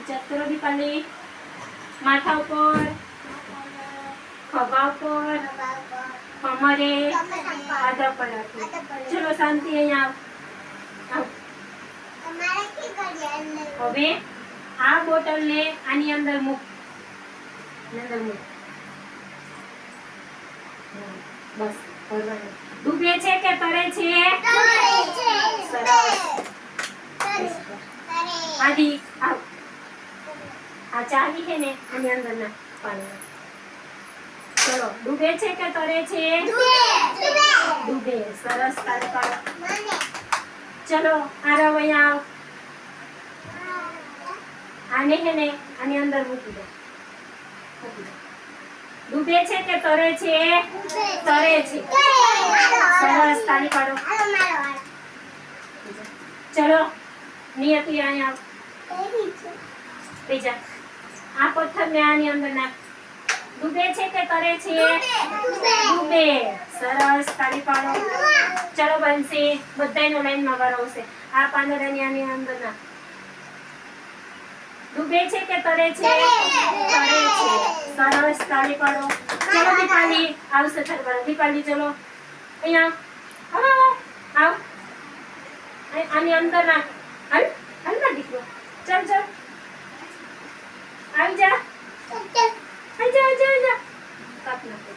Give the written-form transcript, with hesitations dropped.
Check કરો દીપાલી. માથા ઉપર, ખભા ઉપર, કમરે, આધા પર રાખો. ચલો શાંતિ અહીંયા આવ. હવે આ બોટલને આની અંદર મૂક. અંદર મૂક. બસ ભરવાનું. ડૂબે છે કે તરે છે? સરસ. આદિ આવ. આ ચાવી છે ને આની અંદર ના પાણી. ચલો ડૂબે છે કે તરે છે? ડૂબે. સરસ. તારે પાડો. ચલો આરવ અહીંયા આવ. આને છે ને આની અંદર મૂકી દો. ડૂબે છે કે તરે છે? તરે છે. સરસ. તાળી પાડો. ચલો નિયતિ અહીંયા આવ. બીજા આ પથ્થરને આની અંદર નાખ. ડૂબે છે કે તરે છે? ડૂબે. સરસ. તાળી પાડો. ચલો બનશે. બધાયનો લાઈનમાં વારો આવશે. આ પાંદડાની આની અંદર નાખ. ડૂબે છે કે તરે છે? તરે છે. સરસ. તાળી પાડો. ચલો દીપાલી આવશે થરવા. દીપાલી ચલો અહીંયા આવ. આવ. આની અંદર નાખ. હાલ હાલ ના દીકરો. ચલ ચલ આવી જા. આવી જા. આવી જા. કાપ નાખો.